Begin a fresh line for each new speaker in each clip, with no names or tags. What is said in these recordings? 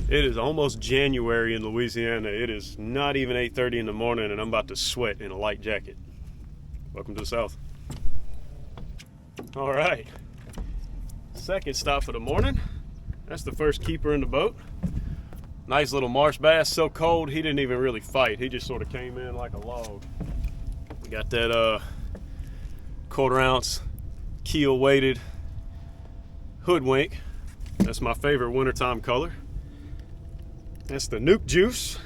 It is almost January in Louisiana. It is not even 8:30 in the morning and I'm about to sweat in a light jacket. Welcome to the South. All right, second stop for the morning. That's the first keeper in the boat. Nice little marsh bass, so cold he didn't even really fight. He just sort of came in like a log. We got that 1/4 ounce keel weighted hoodwink. That's my favorite wintertime color. That's the Nuke Juice.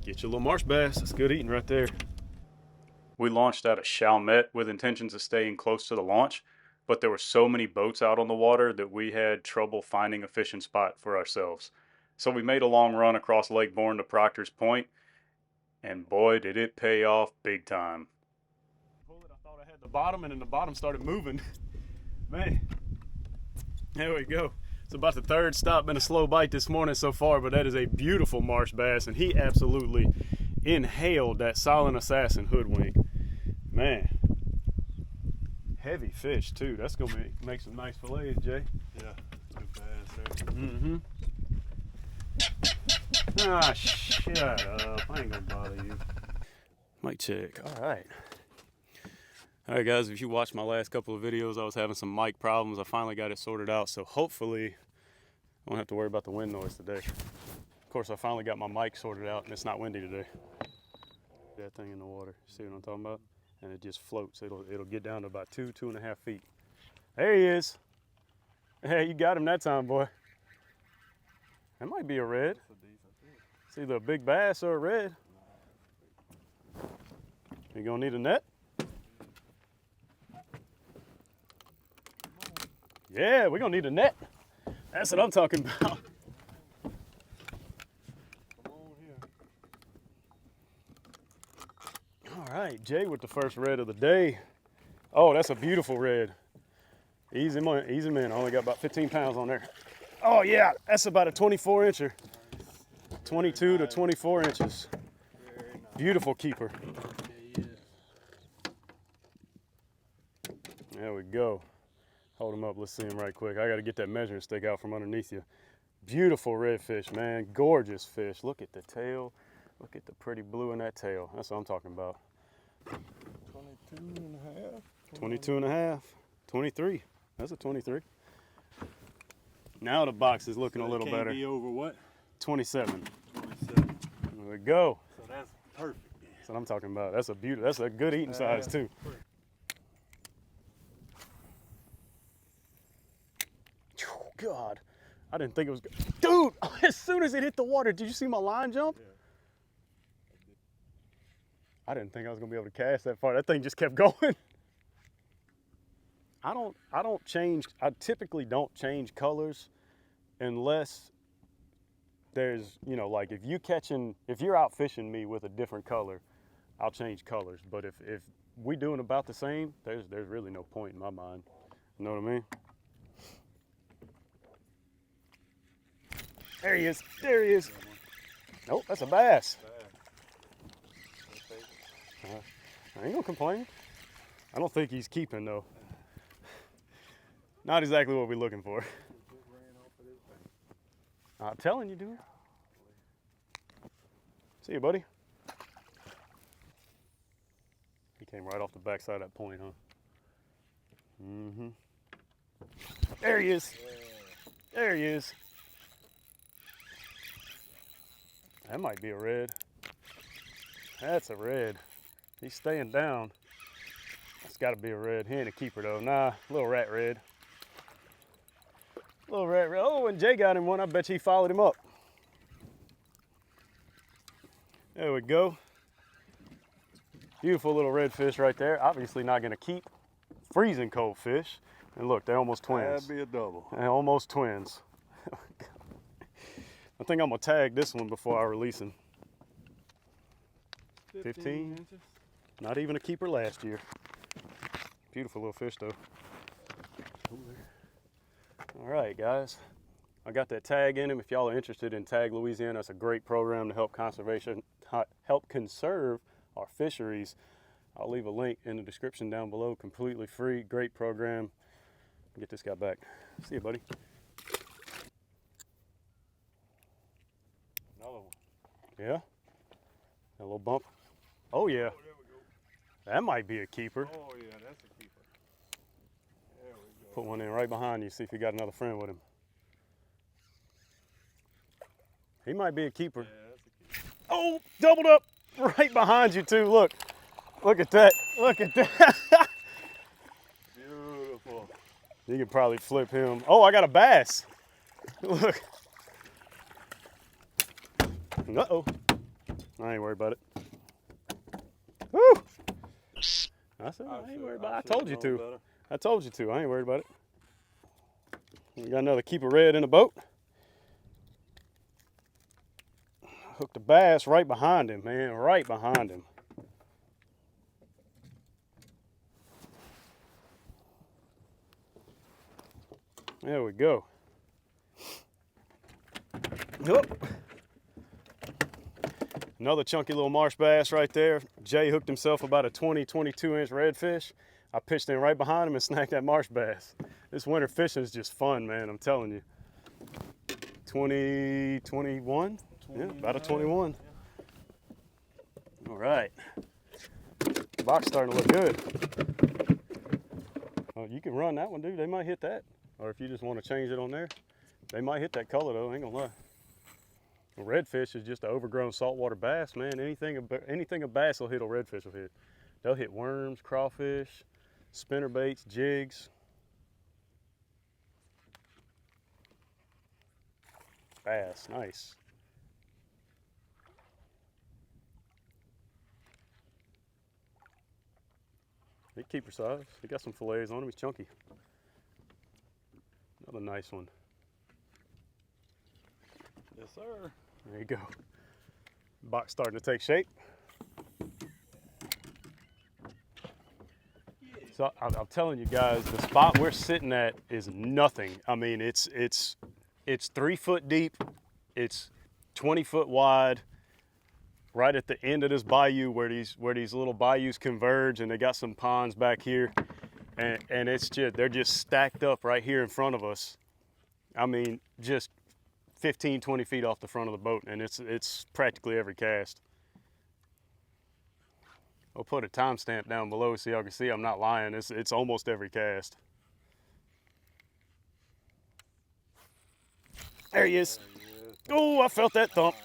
Get your little marsh bass. That's good eating right there. We launched out of Chalmette with intentions of staying close to the launch, but there were so many boats out on the water that we had trouble finding a fishing spot for ourselves. So we made a long run across Lake Bourne to Proctor's Point, and boy, did it pay off big time. I thought I had the bottom, and then the bottom started moving. Man, there we go. It's about the third stop. Been a slow bite this morning so far, but that is a beautiful marsh bass, and he absolutely inhaled that Silent Assassin hoodwink. Man, heavy fish too. That's gonna make some nice fillets, Jay.
Yeah, good bass there.
Mm-hmm. Ah, shut up. I ain't gonna bother you. Mic check. All right. All right, guys, if you watched my last couple of videos, I was having some mic problems. I finally got it sorted out, so hopefully I won't have to worry about the wind noise today. Of course, I finally got my mic sorted out, and it's not windy today. That thing in the water, see what I'm talking about? And it just floats. It'll get down to about 2.5 feet. There he is. Hey, you got him that time, boy. That might be a red. It's either a big bass or a red. You gonna need a net? Yeah, we're gonna need a net. That's what I'm talking about.
Come on here.
All right, Jay with the first red of the day. Oh, that's a beautiful red. Easy man, easy man. I only got about 15 pounds on there. Oh yeah, that's about a 24 incher. 22 to 24 inches. Beautiful keeper. There we go. Hold him up, let's see him right quick. I gotta get that measuring stick out from underneath you. Beautiful redfish, man, gorgeous fish. Look at the tail. Look at the pretty blue in that tail. That's what I'm talking about.
22 and a half.
22 and a half, 23. That's a 23. Now the box is looking a little better.
Be over what?
27.
27.
There we go.
So that's perfect.
That's what I'm talking about. That's a beauty. That's a good eating size too. God, I didn't think it was good. Dude, as soon as it hit the water, did you see my line jump?
Yeah.
I didn't think I was gonna be able to cast that far. That thing just kept going. I typically don't change colors unless there's, you know, like if you're out fishing me with a different color, I'll change colors. But if we doing about the same, there's really no point in my mind. You know what I mean? There he is. There he is. Nope, that's a bass. I ain't gonna complain. I don't think he's keeping though. Not exactly what we're looking for. I'm telling you, dude. See you, buddy. He came right off the backside of that point, huh? Mm-hmm. There he is. There he is. That might be a red. That's a red. He's staying down. That's got to be a red. He ain't a keeper though. Nah, little rat red. Little rat red. Oh, and Jay got him one. I bet he followed him up. There we go. Beautiful little redfish right there. Obviously not gonna keep. Freezing cold fish. And look, they're almost twins.
That'd be a double.
They're almost twins. I think I'm gonna tag this one before I release him. 15
inches.
Not even a keeper last year. Beautiful little fish though. All right, guys. I got that tag in him. If y'all are interested in Tag Louisiana, it's a great program to help conserve our fisheries. I'll leave a link in the description down below. Completely free, great program. Get this guy back. See you, buddy.
Another one.
Yeah? A little bump. Oh, yeah.
Oh, there we go.
That might be a keeper.
Oh, yeah, that's a keeper. There we go.
Put one in right behind you, see if you got another friend with him. He might be a keeper.
Yeah, that's a keeper.
Oh, doubled up right behind you too. Look at that. Look at that.
Beautiful.
You could probably flip him. Oh, I got a bass. Look. Uh-oh. I ain't worried about it. Woo! I said, I ain't worried about it. I told you to.
Better.
I told you to. I ain't worried about it. We got another keeper red in the boat. Hooked the bass right behind him, man. Right behind him. There we go. Oh. Another chunky little marsh bass right there. Jay hooked himself about a 22-inch redfish. I pitched in right behind him and snagged that marsh bass. This winter fishing is just fun, man, I'm telling you. 21? Yeah, about a 21. Yeah. All right. Box starting to look good. Oh, you can run that one, dude. They might hit that. Or if you just want to change it on there, they might hit that color, though. I ain't gonna lie. A redfish is just an overgrown saltwater bass, man. Anything a bass will hit, a redfish will hit. They'll hit worms, crawfish, spinner baits, jigs. Bass, nice. They keeper size. He got some fillets on him. He's chunky. Another nice one.
Yes, sir.
There you go. Box starting to take shape. So I'm telling you guys, the spot we're sitting at is nothing. I mean, it's 3 foot deep. It's 20 foot wide. Right at the end of this bayou where these little bayous converge, and they got some ponds back here, and it's just, they're just stacked up right here in front of us. I mean, just 15, 20 feet off the front of the boat, and it's practically every cast. I'll put a timestamp down below so y'all can see I'm not lying. It's almost every cast. There he is. Oh, I felt that thump.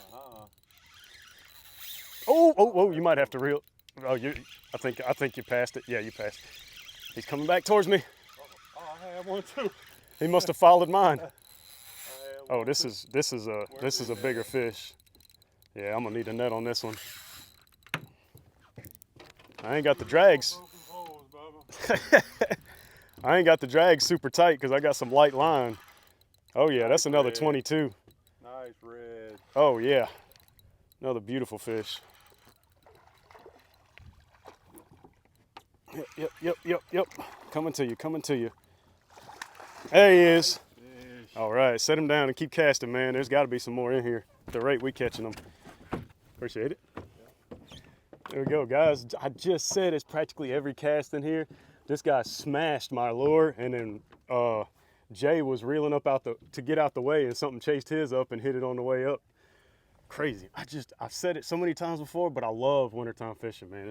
Oh, you might have to reel. Oh, I think you passed it. Yeah, you passed. He's coming back towards me.
Oh, I have one too.
He must have followed mine. Oh, this is a bigger fish. Yeah, I'm gonna need a net on this one. I ain't got the drags. I ain't got the drags super tight because I got some light line. Oh yeah, that's another 22.
Nice red.
Oh yeah, another beautiful fish. Yep. Coming to you. There he is. All right, set him down and keep casting, man. There's got to be some more in here at the rate we catching them. Appreciate it. There we go, guys. I just said it's practically every cast in here. This guy smashed my lure, and then Jay was reeling up to get out the way, and something chased his up and hit it on the way up. Crazy. I've said it so many times before, but I love wintertime fishing, man.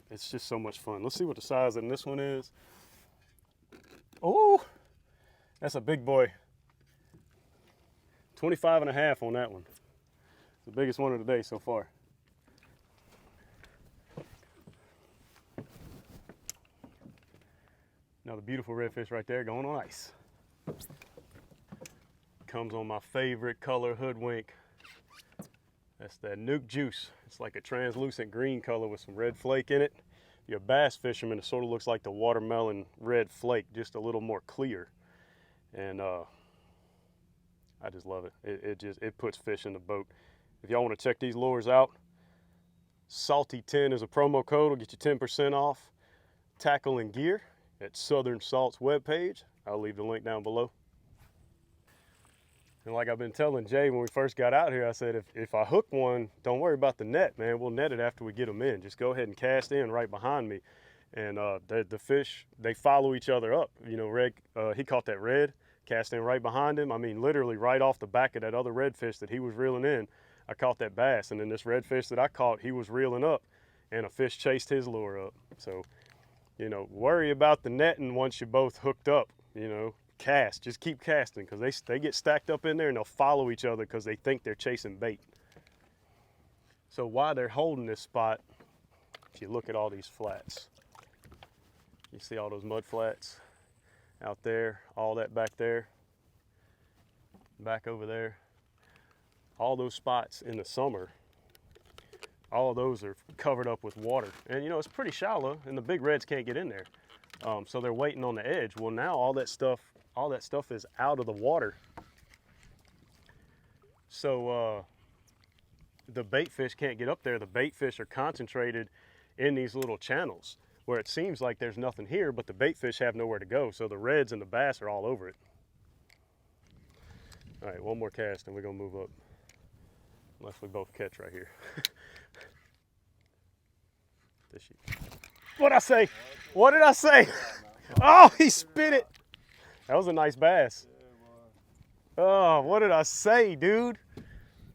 It's just so much fun. Let's see what the size in this one is. Oh, that's a big boy. 25 and a half on that one. It's the biggest one of the day so far. Another beautiful redfish right there going on ice. Comes on my favorite color, hoodwink. That's that nuke juice. It's like a translucent green color with some red flake in it. If you're a bass fisherman, it sort of looks like the watermelon red flake, just a little more clear. And I just love it. It puts fish in the boat. If y'all want to check these lures out, Salty10 is a promo code. It'll get you 10% off tackle and gear at Southern Salt's webpage. I'll leave the link down below. And like I've been telling Jay when we first got out here, I said, if I hook one, don't worry about the net, man. We'll net it after we get them in. Just go ahead and cast in right behind me. And the fish, they follow each other up. You know, Red, he caught that red, cast in right behind him. I mean, literally right off the back of that other redfish that he was reeling in, I caught that bass. And then this redfish that I caught, he was reeling up, and a fish chased his lure up. So, you know, worry about the netting once you're both hooked up. You know, cast, just keep casting, because they get stacked up in there and they'll follow each other because they think they're chasing bait. So while they're holding this spot, if you look at all these flats, you see all those mud flats out there, all that back there, back over there, all those spots in the summer, all of those are covered up with water. And you know, it's pretty shallow and the big reds can't get in there. So they're waiting on the edge. Well, now all that stuff is out of the water. So the bait fish can't get up there. The bait fish are concentrated in these little channels where it seems like there's nothing here, but the bait fish have nowhere to go. So the reds and the bass are all over it. All right, one more cast and we're gonna move up. Unless we both catch right here. This sheet. What'd I say? What did I say? Oh, he spit it. That was a nice bass. Oh, what did I say, dude?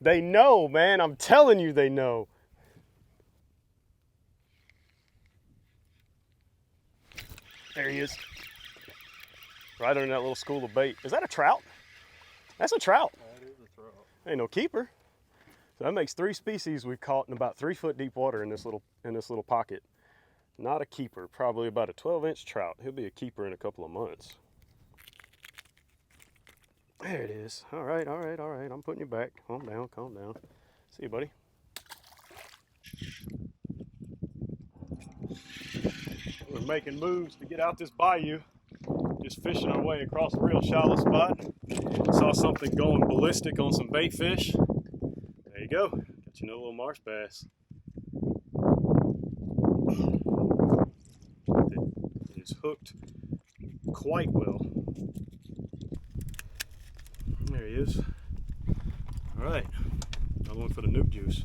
They know, man. I'm telling you, they know. There he is. Right under that little school of bait. Is that a trout? That's a trout.
That is a trout.
Ain't no keeper. So that makes 3 species we've caught in about 3 foot deep water in this little pocket. Not a keeper, probably about a 12-inch trout. He'll be a keeper in a couple of months. There it is. All right, all right, all right. I'm putting you back. Calm down, calm down. See you, buddy. We're making moves to get out this bayou. Just fishing our way across a real shallow spot. Saw something going ballistic on some bait fish. There you go. Got you a little marsh bass. It is hooked quite well. There he is. All right, another one for the nuke juice.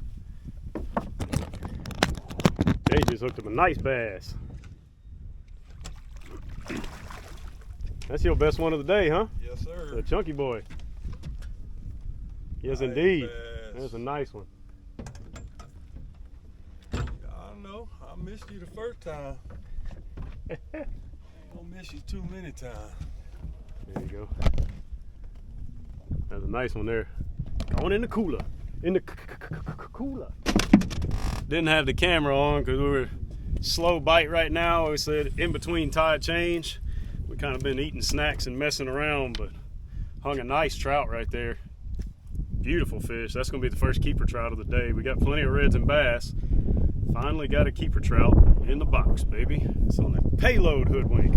They just hooked up a nice bass. That's your best one of the day, huh?
Yes, sir.
The chunky boy. Yes,
Nice
indeed.
bass.
That's a nice one.
I don't know. I missed you the first time. I ain't gonna miss you too many times.
There you go. That's a nice one there. Going in the cooler. In the cooler. Didn't have the camera on because we were slow bite right now. We said in between tide change. We kind of been eating snacks and messing around, but hung a nice trout right there. Beautiful fish. That's gonna be the first keeper trout of the day. We got plenty of reds and bass. Finally got a keeper trout in the box, baby. It's on the payload hoodwink.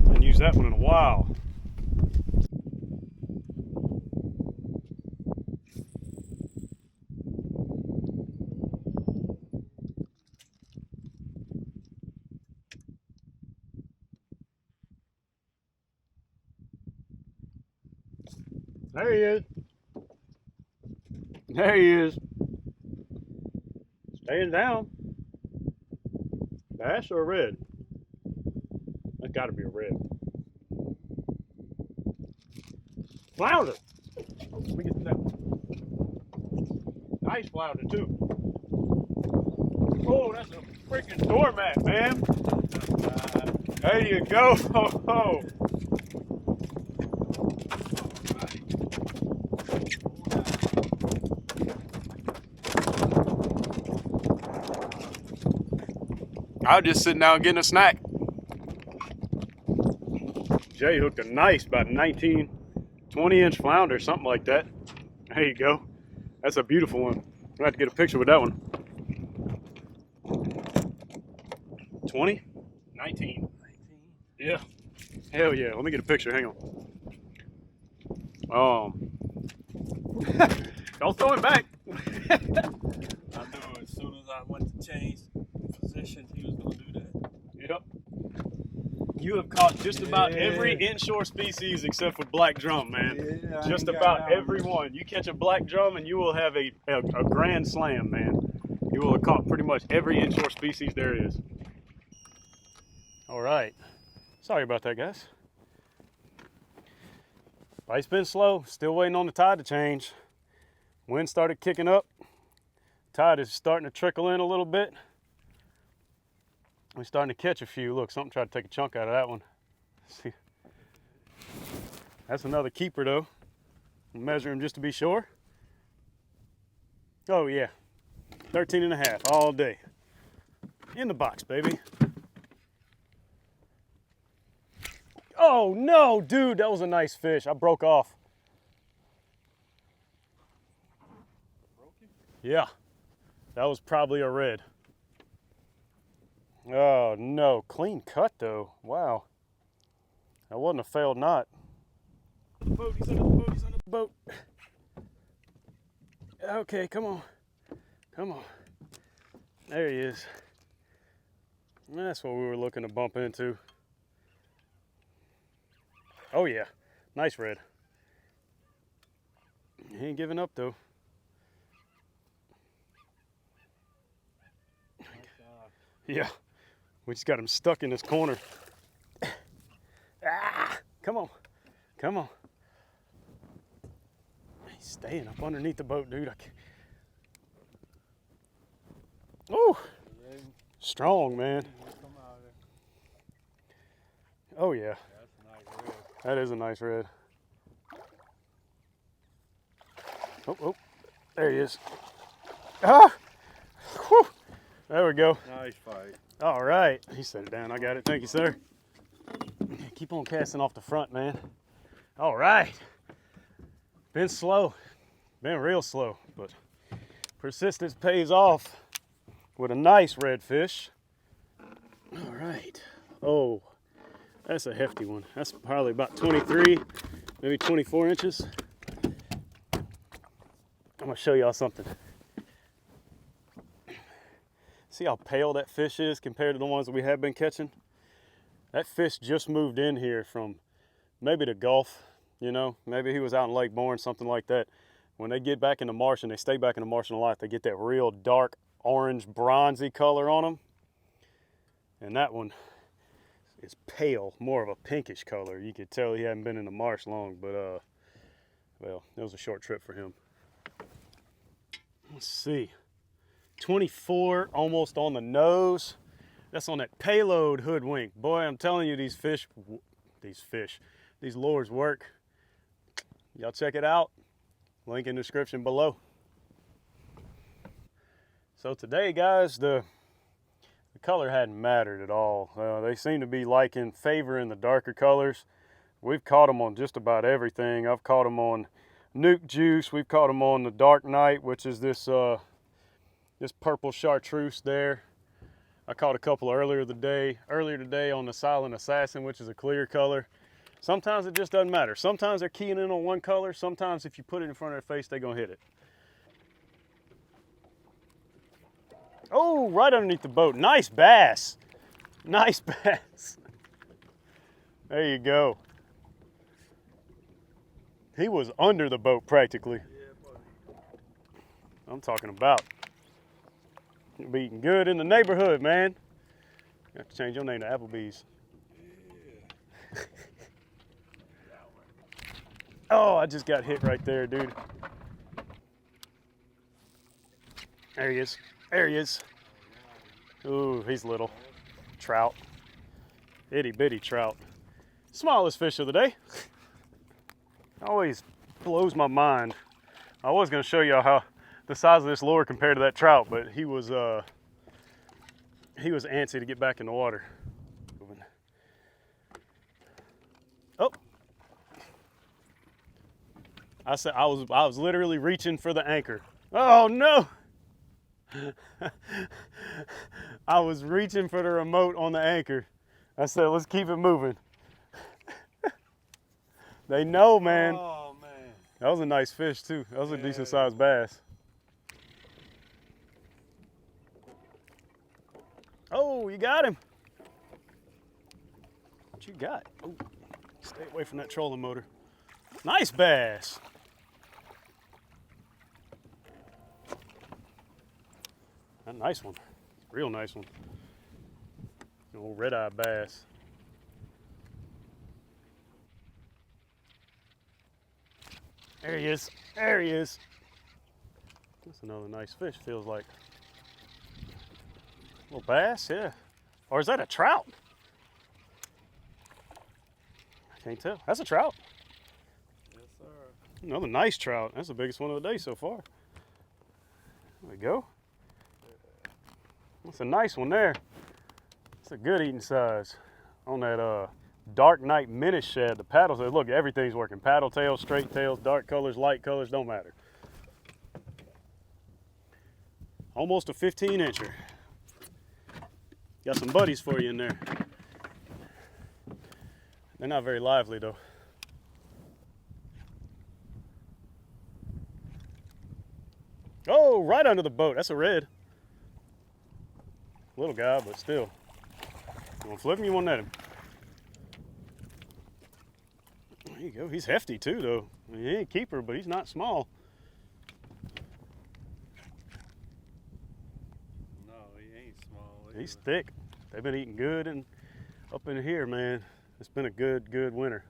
Haven't used that one in a while. There he is. There he is. Staying down. Bass or a red? That's got to be a red. Flounder. Let me get that one. Nice flounder too. Oh, that's a freaking doormat, man. There you go. Oh. I was just sitting down getting a snack. Jay hooked a nice, about 19, 20-inch flounder, something like that. There you go. That's a beautiful one. I'll have to get a picture with that one. 20? 19. Yeah. Hell yeah. Let me get a picture. Hang on. Don't throw it back.
I knew as soon as I went to change positions, he was going to do that.
Yep. You have caught just about every inshore species except for black drum, man.
Yeah,
just about every one. You catch a black drum and you will have a grand slam, man. You will have caught pretty much every inshore species there is. All right. Sorry about that, guys. Bite's been slow. Still waiting on the tide to change. Wind started kicking up. Tide is starting to trickle in a little bit. We're starting to catch a few. Look, something tried to take a chunk out of that one. See, that's another keeper though. I'll measure him just to be sure. Oh yeah, 13 and a half all day. In the box, baby. Oh no, dude, that was a nice fish. I broke off. Yeah, that was probably a red. Oh no, clean cut though. Wow. That wasn't a failed knot. He's under the boat, he's under the boat. Okay, come on. Come on. There he is. That's what we were looking to bump into. Oh yeah, nice red. He ain't giving up though. Yeah, we just got him stuck in this corner. Ah, come on, come on. He's staying up underneath the boat, dude. Ooh, strong, man. Oh yeah, that is a nice red. Oh, oh, there he is. Ah, whew. There we go.
Nice fight.
All right, he set it down. I got it. Thank you, sir. Keep on casting off the front, man. All right. Been slow. Been real slow, but persistence pays off with a nice redfish. All right. Oh, that's a hefty one. That's probably about 23, maybe 24 inches. I'm gonna show y'all something. See how pale that fish is compared to the ones that we have been catching? That fish just moved in here from maybe the Gulf, you know, maybe he was out in Lake Bourne, something like that. When they get back in the marsh and they stay back in the marsh in life, they get that real dark orange bronzy color on them. And that one is pale, more of a pinkish color. You could tell he hadn't been in the marsh long, but well, it was a short trip for him. Let's see, 24, almost on the nose. That's on that payload hoodwink. Boy, I'm telling you, these lures work. Y'all check it out. Link in the description below. So today, guys, the color hadn't mattered at all. They seem to be favoring the darker colors. We've caught them on just about everything. I've caught them on Nuke Juice. We've caught them on the Dark Knight, which is this purple chartreuse there. I caught a couple earlier today on the Silent Assassin, which is a clear color. Sometimes it just doesn't matter. Sometimes they're keying in on one color. Sometimes if you put it in front of their face, they're gonna hit it. Oh, right underneath the boat. Nice bass. Nice bass. There you go. He was under the boat practically. I'm talking about. You'll be eating good in the neighborhood, man. You have to change your name to Applebee's. Yeah. Oh, I just got hit right there, dude. There he is. There he is. Ooh, he's little. Trout. Itty bitty trout. Smallest fish of the day. Always blows my mind. I was going to show y'all how the size of this lure compared to that trout, but he was antsy to get back in the water. Oh, I said I was literally reaching for the anchor. Oh no! I was reaching for the remote on the anchor. I said, let's keep it moving. They know, man.
Oh man,
that was a nice fish too. That was a decent sized bass. Oh, you got him. What you got? Oh, stay away from that trolling motor. Nice bass. A nice one. Real nice one. Old red-eye bass. There he is. There he is. That's another nice fish, feels like. Little bass, yeah. Or is that a trout? I can't tell. That's a trout.
Yes, sir.
Another nice trout. That's the biggest one of the day so far. There we go. That's a nice one there. It's a good eating size. On that Dark Night Menace shad, the paddles, look, everything's working. Paddle tails, straight tails, dark colors, light colors, don't matter. Almost a 15-incher. Got some buddies for you in there. They're not very lively though. Oh, right under the boat. That's a red. Little guy, but still. You want to flip him? You want to net him? There you go. He's hefty too, though. I mean, he ain't keeper, but he's not small.
No, he ain't small either.
He's thick. They've been eating good and up in here, man. It's been a good winter.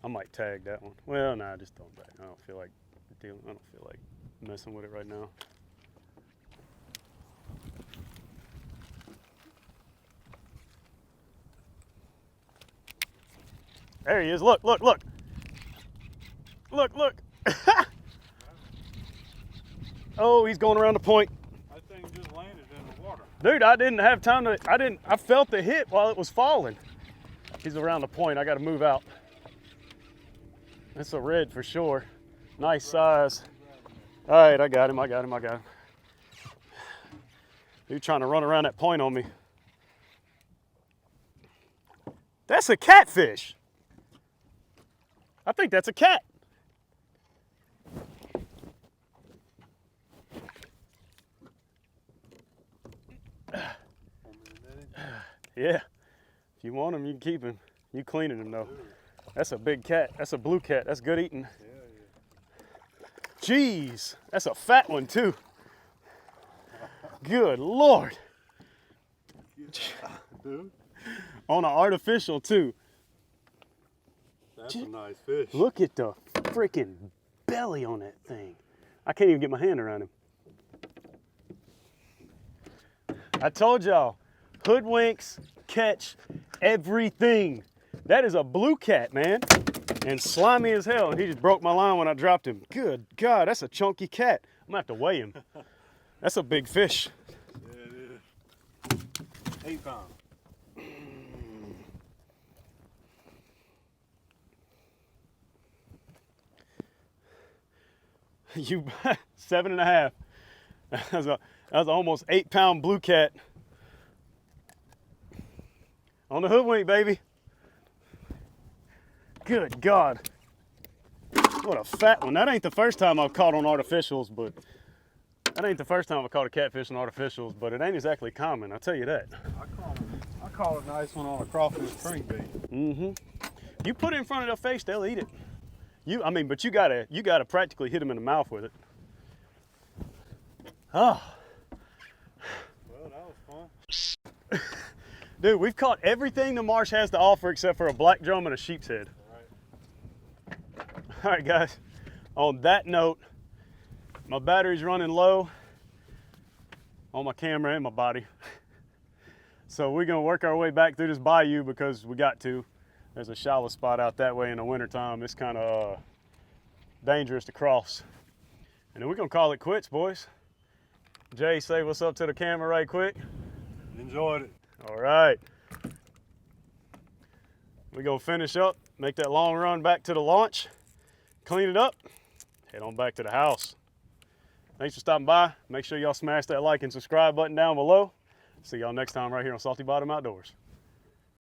I might tag that one. Well, nah, just throw him back. I don't feel like messing with it right now. There he is. Look, look, look. Look, look. Oh, he's going around the point.
That thing just landed in the water.
Dude, I didn't have time to, I felt the hit while it was falling. He's around the point. I got to move out. That's a red for sure. Nice size. All right, I got him. You're trying to run around that point on me. That's a catfish. I think that's a cat. Yeah. If you want him, you can keep him. You cleaning him though. That's a big cat. That's a blue cat. That's good eating. Jeez, that's a fat one too. Good Lord.
Dude,
On an artificial too.
that's a nice fish.
Look at the freaking belly on that thing. I can't even get my hand around him. I told y'all, hoodwinks catch everything. That is a blue cat, man. And slimy as hell. And he just broke my line when I dropped him. Good God, that's a chunky cat. I'm gonna have to weigh him. That's a big fish.
Yeah, it is. 8 pounds.
You 7.5. That was an almost 8-pound blue cat. On the hoodwink, baby. Good God. What a fat one. That ain't the first time I've caught on artificials, but that ain't the first time I've caught a catfish on artificials, but it ain't exactly common, I'll tell you that.
I caught a nice one on a crawfish string bait.
Mm-hmm. You put it in front of their face, they'll eat it. But you gotta practically hit them in the mouth with it. Oh.
Well, that was fun.
Dude, we've caught everything the marsh has to offer except for a black drum and a sheep's head. All right, guys. On that note, my battery's running low on my camera and my body. So we're gonna work our way back through this bayou because we got to. There's a shallow spot out that way in the wintertime. It's kind of dangerous to cross. And then we're gonna call it quits, boys. Jay, say what's up to the camera right quick.
Enjoyed it.
All right. We're gonna finish up, make that long run back to the launch, clean it up, head on back to the house. Thanks for stopping by. Make sure y'all smash that like and subscribe button down below. See y'all next time right here on Salty Bottom Outdoors.